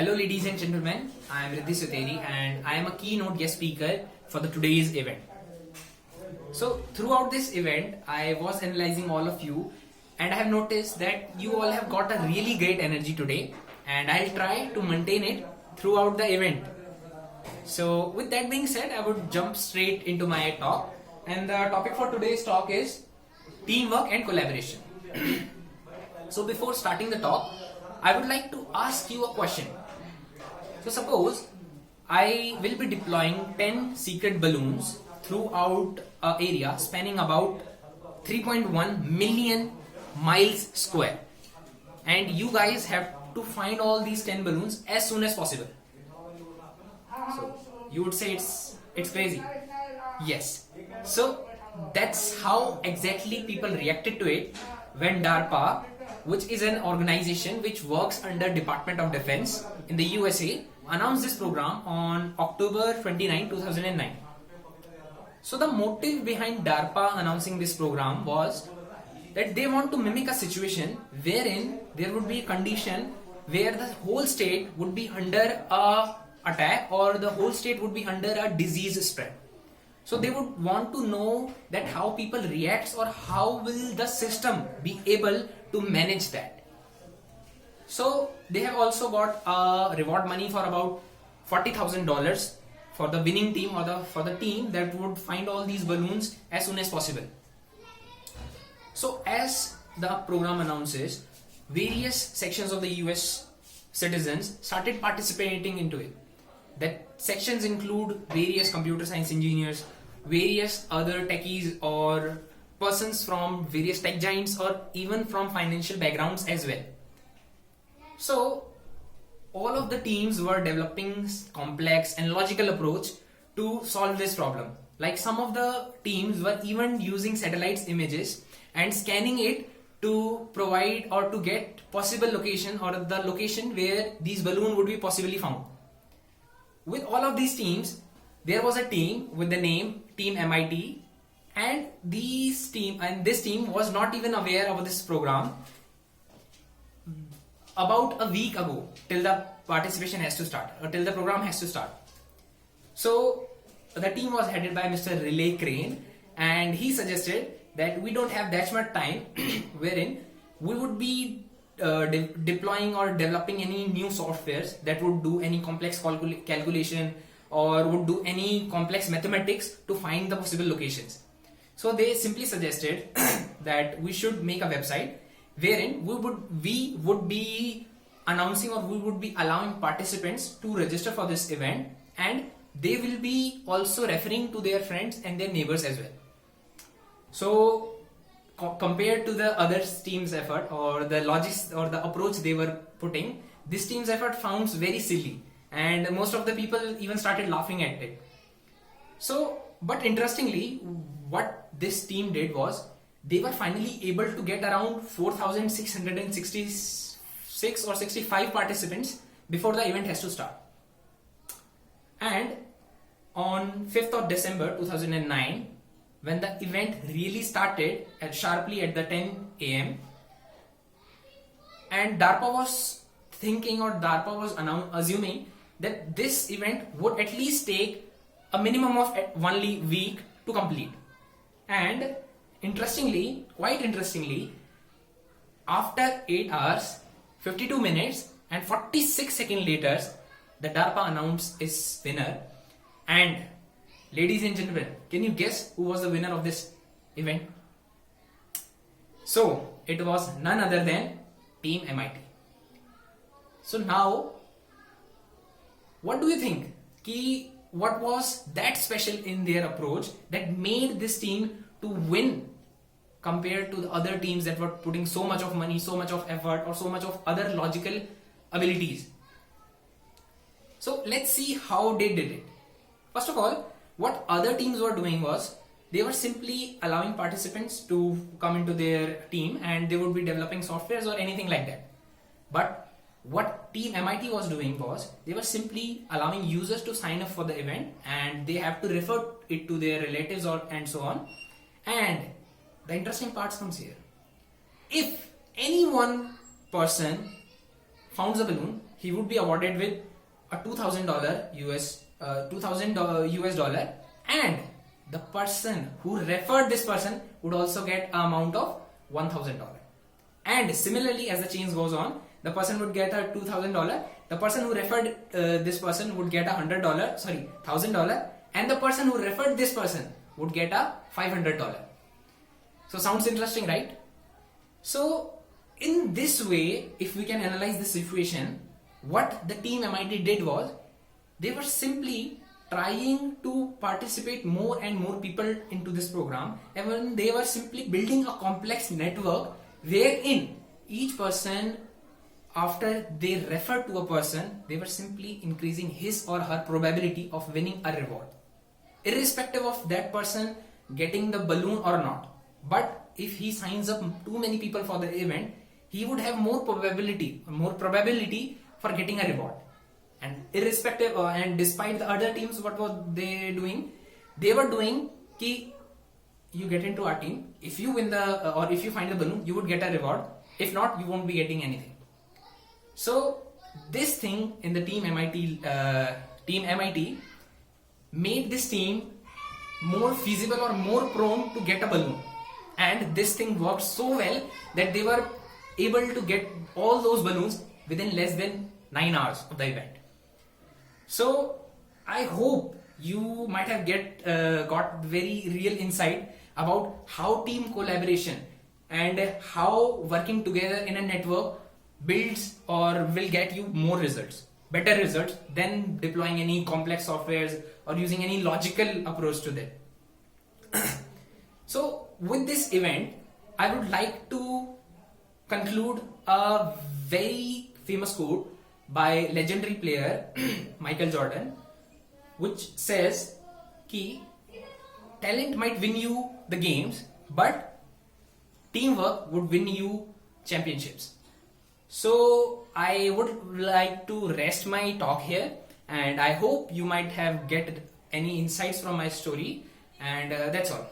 Hello ladies and gentlemen, I am Riddhi Suteri and I am a keynote guest speaker for the today's event. So throughout this event, I was analyzing all of you and I have noticed that you all have got a really great energy today and I'll try to maintain it throughout the event. So with that being said, I would jump straight into my talk, and the topic for today's talk is teamwork and collaboration. So before starting the talk, I would like to ask you a question. So suppose I will be deploying 10 secret balloons throughout an area spanning about 3.1 million miles square, and you guys have to find all these 10 balloons as soon as possible. So you would say it's crazy. Yes. So that's how exactly people reacted to it when DARPA, which is an organization which works under Department of Defense in the USA, announced this program on October 29, 2009. So the motive behind DARPA announcing this program was that they want to mimic a situation wherein there would be a condition where the whole state would be under a attack or the whole state would be under a disease spread. So they would want to know that how people react or how will the system be able to manage that. So they have also got a reward money for about $40,000 for the winning team or for the team that would find all these balloons as soon as possible. So as the program announces, various sections of the US citizens started participating into it. That sections include various computer science engineers, various other techies or persons from various tech giants or even from financial backgrounds as well. So all of the teams were developing complex and logical approach to solve this problem. Like some of the teams were even using satellites images and scanning it to provide or to get possible location or the location where these balloons would be possibly found. With all of these teams, there was a team with the name Team MIT, and this team was not even aware of this program about a week ago till the participation has to start or till the program has to start. So the team was headed by Mr. Relay Crane, and he suggested that we don't have that much time wherein we would be deploying or developing any new softwares that would do any complex calculation or would do any complex mathematics to find the possible locations. So they simply suggested that we should make a website wherein we would be announcing or we would be allowing participants to register for this event, and they will be also referring to their friends and their neighbors as well. So compared to the other team's effort or the logics or the approach they were putting, this team's effort sounds very silly and most of the people even started laughing at it. So, but interestingly, what this team did was they were finally able to get around 4,666 or 65 participants before the event has to start. And on 5th of December 2009, when the event really started sharply at the 10 a.m. and DARPA was thinking or DARPA was assuming that this event would at least take a minimum of 1 week to complete. And quite interestingly, after 8 hours, 52 minutes and 46 seconds later, the DARPA announced its winner. And ladies and gentlemen, can you guess who was the winner of this event? So it was none other than Team MIT. So now, what do you think? What was that special in their approach that made this team to win compared to the other teams that were putting so much of money, so much of effort or so much of other logical abilities? So let's see how they did it. First of all, what other teams were doing was they were simply allowing participants to come into their team and they would be developing softwares or anything like that. But what Team MIT was doing was they were simply allowing users to sign up for the event and they have to refer it to their relatives and so on. And the interesting part comes here. If any one person founds a balloon, he would be awarded with a $2,000 US, and the person who referred this person would also get an amount of $1,000. And similarly, as the chain goes on, the person would get a $2,000, the person who referred this person would get $1,000, and the person who referred this person would get a $500. So sounds interesting, right? So in this way, if we can analyze the situation, what the team MIT did was, they were simply trying to participate more and more people into this program, and they were simply building a complex network wherein each person, after they refer to a person, they were simply increasing his or her probability of winning a reward, irrespective of that person getting the balloon or not. But if he signs up too many people for the event, he would have more probability for getting a reward. And irrespective and despite the other teams, what were they doing? They were doing ki you get into our team, if you win the or if you find the balloon, you would get a reward. If not, you won't be getting anything. So this thing in the team MIT made this team more feasible or more prone to get a balloon. And this thing worked so well that they were able to get all those balloons within less than 9 hours of the event. So I hope you might have got very real insight about how team collaboration and how working together in a network builds or will get you more results, better results than deploying any complex softwares or using any logical approach to them. So with this event, I would like to conclude a very famous quote by legendary player Michael Jordan, which says ki talent might win you the games, but teamwork would win you championships. So I would like to rest my talk here, and I hope you might have get any insights from my story, and that's all.